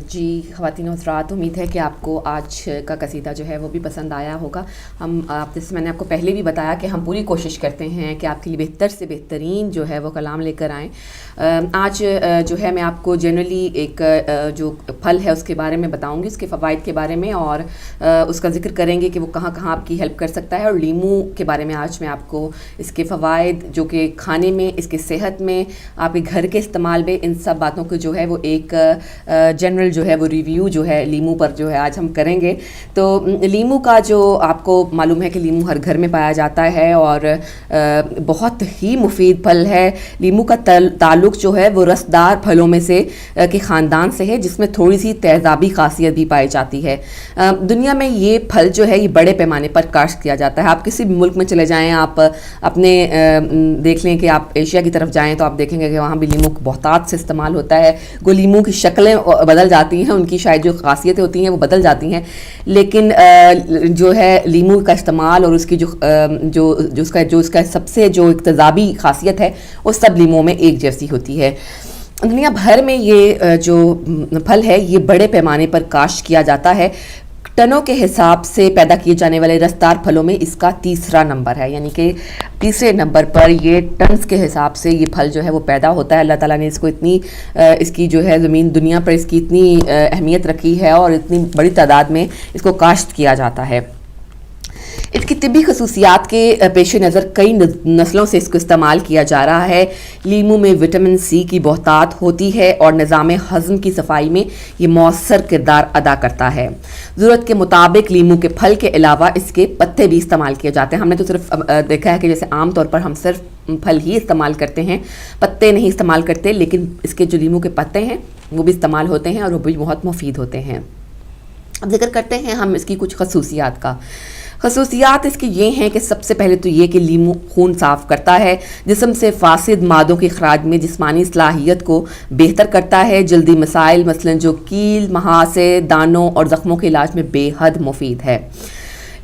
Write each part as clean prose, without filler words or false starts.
جی خواتین و حضرات، امید ہے کہ آپ کو آج کا قصیدہ جو ہے وہ بھی پسند آیا ہوگا۔ میں نے آپ کو پہلے بھی بتایا کہ ہم پوری کوشش کرتے ہیں کہ آپ کے لیے بہتر سے بہترین جو ہے وہ کلام لے کر آئیں۔ آج جو ہے میں آپ کو جنرلی ایک جو پھل ہے اس کے بارے میں بتاؤں گی، اس کے فوائد کے بارے میں، اور اس کا ذکر کریں گے کہ وہ کہاں کہاں آپ کی ہیلپ کر سکتا ہے۔ اور لیمو کے بارے میں آج میں آپ کو اس کے فوائد، جو کہ کھانے میں، اس کے صحت میں، آپ کے گھر کے استعمال میں، ان سب باتوں کو جو ہے وہ ایک جنرل جو ہے وہ ریویو جو ہے لیمو پر جو ہے آج ہم کریں گے۔ تو لیمو کا جو آپ کو معلوم ہے کہ لیمو ہر گھر میں پایا جاتا ہے اور بہت ہی مفید پھل ہے۔ لیمو کا تعلق جو ہے وہ رسدار پھلوں میں سے کے خاندان سے ہے، جس میں تھوڑی سی تیزابی خاصیت بھی پائی جاتی ہے۔ دنیا میں یہ پھل جو ہے یہ بڑے پیمانے پر کاشت کیا جاتا ہے۔ آپ کسی بھی ملک میں چلے جائیں، آپ اپنے دیکھ لیں کہ آپ ایشیا کی طرف جائیں تو آپ دیکھیں گے کہ وہاں بھی لیمو بہتات سے استعمال ہوتا ہے۔ لیمو کی شکلیں بدل جاتی ہیں، ان کی شاید جو خاصیتیں ہوتی ہیں وہ بدل جاتی ہیں، لیکن جو ہے لیمو کا استعمال اور اس کی جو اس کا سب سے جو اقتضابی خاصیت ہے وہ سب لیمو میں ایک جیسی ہوتی ہے۔ دنیا بھر میں یہ جو پھل ہے یہ بڑے پیمانے پر کاشت کیا جاتا ہے۔ ٹنوں کے حساب سے پیدا کیے جانے والے رسدار پھلوں میں اس کا تیسرا نمبر ہے، یعنی کہ تیسرے نمبر پر یہ ٹنز کے حساب سے یہ پھل جو ہے وہ پیدا ہوتا ہے۔ اللہ تعالیٰ نے اس کو اتنی اس کی جو ہے زمین دنیا پر اس کی اتنی اہمیت رکھی ہے اور اتنی بڑی تعداد میں اس کو کاشت کیا جاتا ہے۔ اس کی طبی خصوصیات کے پیش نظر کئی نسلوں سے اس کو استعمال کیا جا رہا ہے۔ لیمو میں وٹامن سی کی بہتات ہوتی ہے اور نظام ہضم کی صفائی میں یہ مؤثر کردار ادا کرتا ہے۔ ضرورت کے مطابق لیمو کے پھل کے علاوہ اس کے پتے بھی استعمال کیے جاتے ہیں۔ ہم نے تو صرف دیکھا ہے کہ جیسے عام طور پر ہم صرف پھل ہی استعمال کرتے ہیں، پتے نہیں استعمال کرتے، لیکن اس کے جو لیمو کے پتے ہیں وہ بھی استعمال ہوتے ہیں اور وہ بھی بہت مفید ہوتے ہیں۔ اب ذکر کرتے ہیں ہم اس کی کچھ خصوصیات کا۔ خصوصیات اس کی یہ ہیں کہ سب سے پہلے تو یہ کہ لیمو خون صاف کرتا ہے، جسم سے فاسد مادوں کے اخراج میں جسمانی صلاحیت کو بہتر کرتا ہے، جلدی مسائل مثلا جو کیل، مہاسے، دانوں اور زخموں کے علاج میں بے حد مفید ہے۔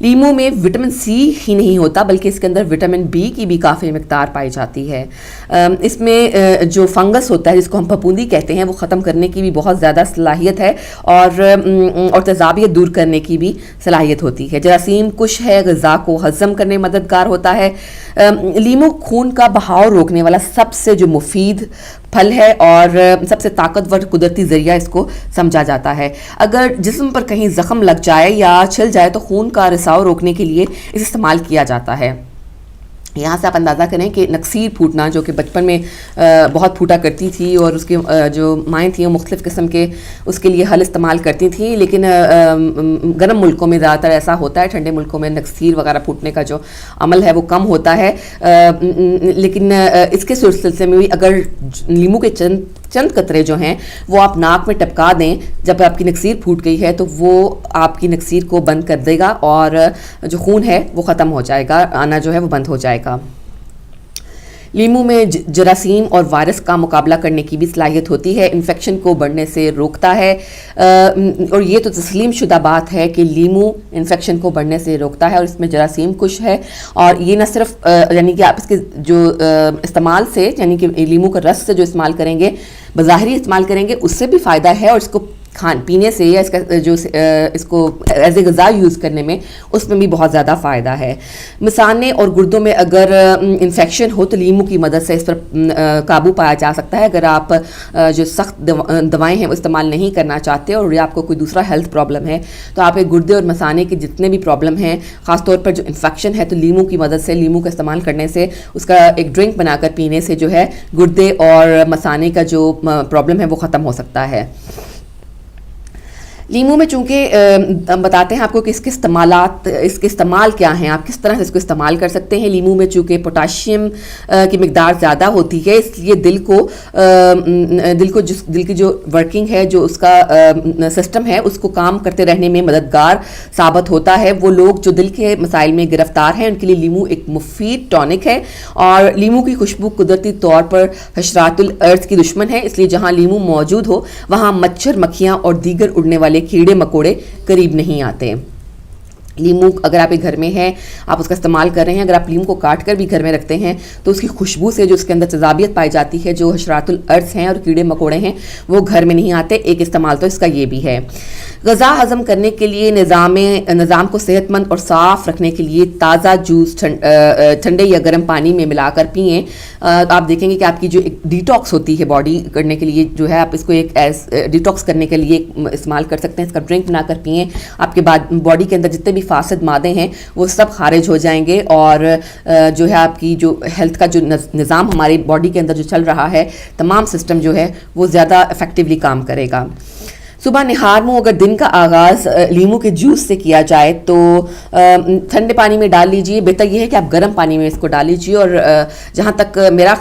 لیمو میں وٹامن سی ہی نہیں ہوتا بلکہ اس کے اندر وٹامن بی کی بھی کافی مقدار پائی جاتی ہے۔ اس میں جو فنگس ہوتا ہے جس کو ہم پھپھوندی کہتے ہیں وہ ختم کرنے کی بھی بہت زیادہ صلاحیت ہے اور تیزابیت دور کرنے کی بھی صلاحیت ہوتی ہے۔ جراثیم کش ہے، غذا کو ہضم کرنے میں مددگار ہوتا ہے۔ لیمو خون کا بہاؤ روکنے والا سب سے جو مفید پھل ہے اور سب سے طاقتور قدرتی ذریعہ اس کو سمجھا جاتا ہے۔ اگر جسم پر کہیں زخم لگ جائے یا چھل جائے تو خون کا رساؤ روکنے کے لیے اسے استعمال کیا جاتا ہے۔ یہاں سے آپ اندازہ کریں کہ نکسیر پھوٹنا جو کہ بچپن میں بہت پھوٹا کرتی تھی اور اس کے جو مائیں تھیں وہ مختلف قسم کے اس کے لیے حل استعمال کرتی تھیں، لیکن گرم ملکوں میں زیادہ تر ایسا ہوتا ہے، ٹھنڈے ملکوں میں نکسیر وغیرہ پھوٹنے کا جو عمل ہے وہ کم ہوتا ہے۔ لیکن اس کے سلسلے میں بھی اگر لیمو کے چند قطرے جو ہیں وہ آپ ناک میں ٹپکا دیں جب آپ کی نکسیر پھوٹ گئی ہے تو وہ آپ کی نکسیر کو بند کر دے گا اور جو خون ہے وہ ختم ہو جائے گا، آنا جو ہے وہ بند ہو جائے گا۔ لیمو میں جراثیم اور وائرس کا مقابلہ کرنے کی بھی صلاحیت ہوتی ہے، انفیکشن کو بڑھنے سے روکتا ہے، اور یہ تو تسلیم شدہ بات ہے کہ لیمو انفیکشن کو بڑھنے سے روکتا ہے اور اس میں جراثیم کش ہے۔ اور یہ نہ صرف یعنی کہ آپ اس کے جو استعمال سے، یعنی کہ لیمو کا رس سے جو استعمال کریں گے، بظاہری استعمال کریں گے، اس سے بھی فائدہ ہے، اور اس کو پینے سے یا اس کا جو اس کو ایز اے غذا یوز کرنے میں اس میں بھی بہت زیادہ فائدہ ہے۔ مثانے اور گردوں میں اگر انفیکشن ہو تو لیمو کی مدد سے اس پر قابو پایا جا سکتا ہے۔ اگر آپ جو سخت دوائیں ہیں وہ استعمال نہیں کرنا چاہتے اور یا آپ کو کوئی دوسرا ہیلتھ پرابلم ہے تو آپ ایک گردے اور مثانے کے جتنے بھی پرابلم ہیں، خاص طور پر جو انفیکشن ہے، تو لیمو کی مدد سے، لیمو کا استعمال کرنے سے، اس کا ایک ڈرنک بنا کر پینے سے جو ہے گردے اور مثانے کا جو پرابلم ہے وہ ختم ہو سکتا ہے۔ لیمو میں چونکہ بتاتے ہیں آپ کو کہ اس کے استعمال کیا ہیں، آپ کس طرح سے اس کو استعمال کر سکتے ہیں۔ لیمو میں چونکہ پوٹاشیم کی مقدار زیادہ ہوتی ہے، اس لیے دل کی جو ورکنگ ہے، جو اس کا سسٹم ہے، اس کو کام کرتے رہنے میں مددگار ثابت ہوتا ہے۔ وہ لوگ جو دل کے مسائل میں گرفتار ہیں ان کے لیے لیمو ایک مفید ٹونک ہے، اور لیمو کی خوشبو قدرتی طور پر حشرات الارض کی دشمن ہے، اس لیے جہاں لیمو موجود ہو وہاں مچھر، مکھیاں اور دیگر اڑنے والے کیڑے مکوڑے قریب نہیں آتے۔ لیمو اگر آپ کے گھر میں ہے آپ اس کا استعمال کر رہے ہیں، اگر آپ لیمو کو کاٹ کر بھی گھر میں رکھتے ہیں تو اس کی خوشبو سے جو اس کے اندر تذابیت پائی جاتی ہے، جو حشرات الارض ہیں اور کیڑے مکوڑے ہیں وہ گھر میں نہیں آتے. ایک استعمال تو اس کا یہ بھی ہے. غذا ہضم کرنے کے لیے نظام کو صحت مند اور صاف رکھنے کے لیے تازہ جوس ٹھنڈے یا گرم پانی میں ملا کر پئیں. آپ دیکھیں گے کہ آپ کی جو ایک ڈیٹاکس ہوتی ہے باڈی کرنے کے لیے جو ہے آپ اس کو ایک ڈیٹاکس کرنے کے لیے استعمال کر سکتے ہیں. اس کا ڈرنک بنا کر پئیں. آپ کے بعد باڈی کے اندر جتنے بھی فاسد مادے ہیں وہ سب خارج ہو جائیں گے اور جو ہے آپ کی جو ہیلتھ کا جو نظام ہماری باڈی کے اندر جو چل رہا ہے تمام سسٹم جو ہے وہ زیادہ افیکٹولی کام کرے گا. صبح نہار منہ اگر دن کا آغاز لیمو کے جوس سے کیا جائے تو ٹھنڈے پانی میں ڈال لیجئے. بہتر یہ ہے کہ آپ گرم پانی میں اس کو ڈال لیجئے اور جہاں تک میرا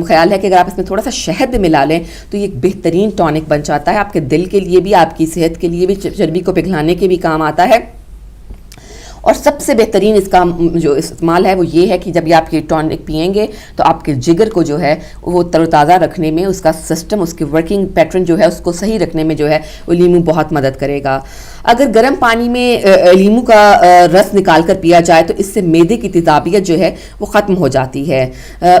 خیال ہے کہ اگر آپ اس میں تھوڑا سا شہد ملا لیں تو یہ ایک بہترین ٹونک بن جاتا ہے. آپ کے دل کے لیے بھی، آپ کی صحت کے لیے بھی، چربی کو پگھلانے کے بھی کام آتا ہے. اور سب سے بہترین اس کا جو استعمال ہے وہ یہ ہے کہ جب یہ آپ کی ٹونک پئیں گے تو آپ کے جگر کو جو ہے وہ تر و تازہ رکھنے میں، اس کا سسٹم، اس کی ورکنگ پیٹرن جو ہے اس کو صحیح رکھنے میں جو ہے وہ لیمو بہت مدد کرے گا. اگر گرم پانی میں لیمو کا رس نکال کر پیا جائے تو اس سے معدے کی تیزابیت جو ہے وہ ختم ہو جاتی ہے.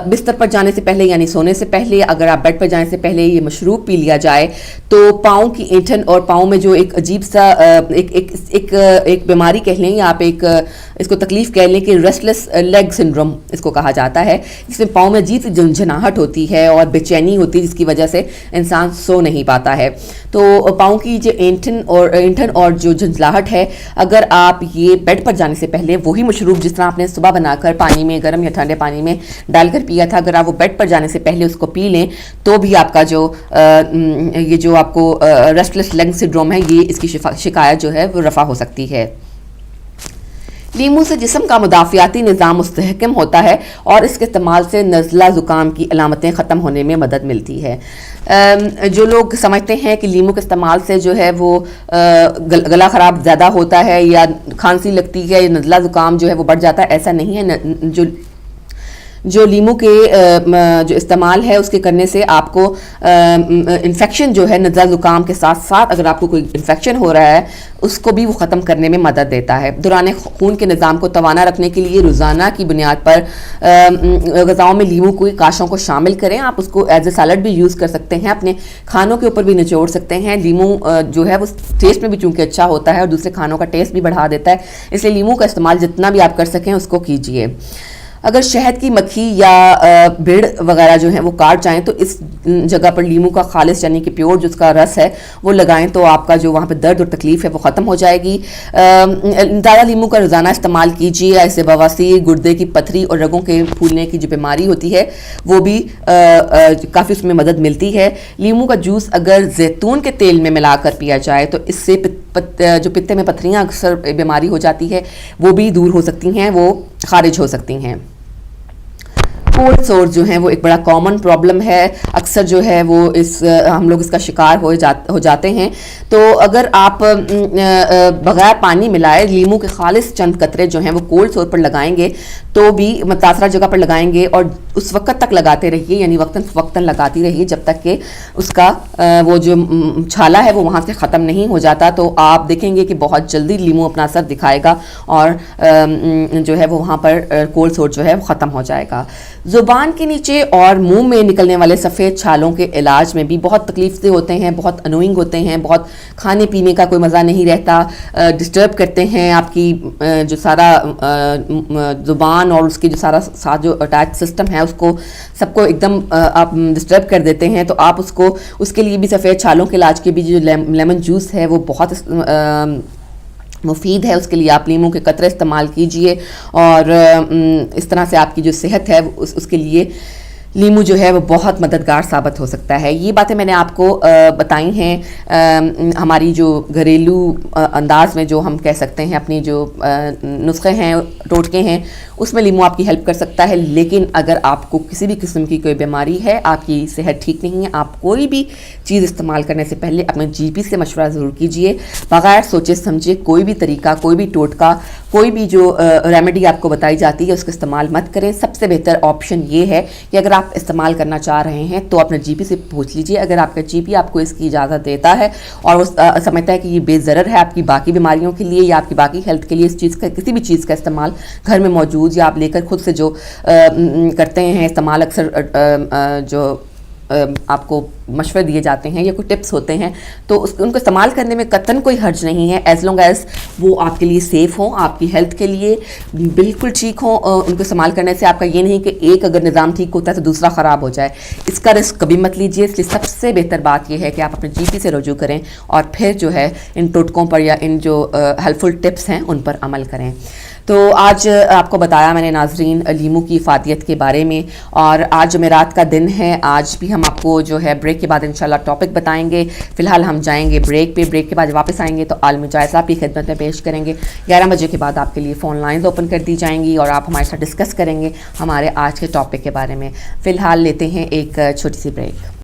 بستر پر جانے سے پہلے یعنی سونے سے پہلے، اگر آپ بیڈ پر جانے سے پہلے یہ مشروب پی لیا جائے تو پاؤں کی اینٹھن اور پاؤں میں جو ایک عجیب سا ایک بیماری کہہ لیں یا آپ ایک اس کو تکلیف کہہ لیں کہ ریسٹلیس لیگ سنڈروم اس کو کہا جاتا ہے، جس میں پاؤں میں عجیب سی جھنجھناہٹ ہوتی ہے اور بے چینی ہوتی ہے جس کی وجہ سے انسان سو نہیں پاتا ہے. تو پاؤں کی جو اینٹھن اور جو جھنجھلاہٹ ہے، اگر آپ یہ بیڈ پر جانے سے پہلے وہی مشروب جس طرح آپ نے صبح بنا کر پانی میں گرم یا ٹھنڈے پانی میں ڈال کر پیا تھا، اگر آپ وہ بیڈ پر جانے سے پہلے اس کو پی لیں تو بھی آپ کا یہ جو آپ کو ریسٹلیس لیگ سنڈروم ہے یہ اس کی شکایت جو ہے وہ رفع ہو سکتی ہے. لیمو سے جسم کا مدافعاتی نظام مستحکم ہوتا ہے اور اس کے استعمال سے نزلہ زکام کی علامتیں ختم ہونے میں مدد ملتی ہے. جو لوگ سمجھتے ہیں کہ لیمو کے استعمال سے جو ہے وہ گلا خراب زیادہ ہوتا ہے یا کھانسی لگتی ہے یا نزلہ زکام جو ہے وہ بڑھ جاتا ہے، ایسا نہیں ہے. جو لیمو کے جو استعمال ہے اس کے کرنے سے آپ کو انفیکشن جو ہے نزلہ زکام کے ساتھ ساتھ اگر آپ کو کوئی انفیکشن ہو رہا ہے اس کو بھی وہ ختم کرنے میں مدد دیتا ہے. دوران خون کے نظام کو توانا رکھنے کے لیے روزانہ کی بنیاد پر غذاؤں میں لیمو کی کاشوں کو شامل کریں. آپ اس کو ایز اے سیلڈ بھی یوز کر سکتے ہیں، اپنے کھانوں کے اوپر بھی نچوڑ سکتے ہیں. لیمو جو ہے وہ ٹیسٹ میں بھی چونکہ اچھا ہوتا ہے اور دوسرے کھانوں کا ٹیسٹ بھی بڑھا دیتا ہے، اس لیے لیمو کا استعمال جتنا بھی آپ کر سکیں اس کو کیجیے. اگر شہد کی مکھی یا بھیڑ وغیرہ جو ہیں وہ کاٹ جائیں تو اس جگہ پر لیمو کا خالص یعنی کہ پیور جو اس کا رس ہے وہ لگائیں تو آپ کا جو وہاں پہ درد اور تکلیف ہے وہ ختم ہو جائے گی. زیادہ لیمو کا روزانہ استعمال کیجیے. ایسے بواسیر، گردے کی پتھری اور رگوں کے پھولنے کی جو بیماری ہوتی ہے وہ بھی کافی اس میں مدد ملتی ہے. لیمو کا جوس اگر زیتون کے تیل میں ملا کر پیا جائے تو اس سے جو پتے میں پتھریاں اکثر بیماری ہو جاتی ہے وہ بھی دور ہو سکتی ہیں، وہ خارج ہو سکتی ہیں. کولڈ سور جو ہیں وہ ایک بڑا کامن پرابلم ہے، اکثر جو ہے وہ ہم لوگ اس کا شکار ہو جاتے ہیں. تو اگر آپ بغیر پانی ملائے لیمو کے خالص چند قطرے جو ہیں وہ کولڈ سور پر لگائیں گے تو بھی متاثرہ جگہ پر لگائیں گے اور اس وقت تک لگاتے رہیے، یعنی وقتاً لگاتی رہیے جب تک کہ اس کا وہ جو چھالا ہے وہ وہاں سے ختم نہیں ہو جاتا. تو آپ دیکھیں گے کہ بہت جلدی لیمو اپنا اثر دکھائے گا اور جو ہے وہ وہاں پر کولڈ سور جو ہے وہ ختم ہو جائے گا. زبان کے نیچے اور منہ میں نکلنے والے سفید چھالوں کے علاج میں بھی بہت تکلیف سے ہوتے ہیں، بہت انوئنگ ہوتے ہیں، بہت کھانے پینے کا کوئی مزہ نہیں رہتا، ڈسٹرب کرتے ہیں آپ کی جو سارا زبان اور اس کی جو سارا ساتھ جو اٹیچ سسٹم ہے اس کو سب کو ایک دم آپ ڈسٹرب کر دیتے ہیں. تو آپ اس کے لیے بھی سفید چھالوں کے علاج کے بھی جو لیمن جوس ہے وہ بہت مفید ہے. اس کے لیے آپ لیمو کے قطرے استعمال کیجئے اور اس طرح سے آپ کی جو صحت ہے اس کے لیے لیمو جو ہے وہ بہت مددگار ثابت ہو سکتا ہے. یہ باتیں میں نے آپ کو بتائی ہیں ہماری جو گھریلو انداز میں جو ہم کہہ سکتے ہیں اپنی جو نسخے ہیں، ٹوٹکے ہیں، اس میں لیمو آپ کی ہیلپ کر سکتا ہے. لیکن اگر آپ کو کسی بھی قسم کی کوئی بیماری ہے، آپ کی صحت ٹھیک نہیں ہے، آپ کوئی بھی چیز استعمال کرنے سے پہلے اپنے جی پی سے مشورہ ضرور کیجئے. بغیر سوچے سمجھے کوئی بھی طریقہ، کوئی بھی ٹوٹکا، کوئی بھی جو ریمیڈی آپ کو بتائی جاتی ہے اس کا استعمال مت کریں. سب سے بہتر آپشن یہ ہے کہ اگر آپ استعمال کرنا چاہ رہے ہیں تو اپنے جی پی سے پوچھ لیجئے. اگر آپ کا جی پی آپ کو اس کی اجازت دیتا ہے اور وہ سمجھتا ہے کہ یہ بے ضرر ہے آپ کی باقی بیماریوں کے لیے یا آپ کی باقی ہیلتھ کے لیے، اس چیز کا کسی بھی چیز کا استعمال گھر میں موجود یا آپ لے کر خود سے جو کرتے ہیں استعمال، اکثر جو آپ کو مشورے دیے جاتے ہیں یا کوئی ٹپس ہوتے ہیں، تو ان کو استعمال کرنے میں قطعاً کوئی حرج نہیں ہے، ایز لانگ ایز وہ آپ کے لیے سیف ہوں، آپ کی ہیلتھ کے لیے بالکل ٹھیک ہوں. ان کو استعمال کرنے سے آپ کا یہ نہیں کہ ایک اگر نظام ٹھیک ہوتا ہے تو دوسرا خراب ہو جائے، اس کا رسک کبھی مت لیجیے. اس لیے سب سے بہتر بات یہ ہے کہ آپ اپنے جی پی سے رجوع کریں اور پھر جو ہے ان ٹوٹکوں پر یا ان جو ہیلپ فل ٹپس ہیں ان پر عمل کریں. تو آج آپ کو بتایا میں نے ناظرین لیمو کی افادیت کے بارے میں، اور آج جمعرات کا دن ہے. آج بھی ہم آپ کو جو ہے بریک کے بعد انشاءاللہ ٹاپک بتائیں گے. فی الحال ہم جائیں گے بریک پہ. بریک کے بعد واپس آئیں گے تو عالم جائزہ آپ کی خدمت میں پیش کریں گے. 11 بجے کے بعد آپ کے لیے فون لائنز اوپن کر دی جائیں گی اور آپ ہمارے ساتھ ڈسکس کریں گے ہمارے آج کے ٹاپک کے بارے میں. فی الحال لیتے ہیں ایک چھوٹی سی بریک.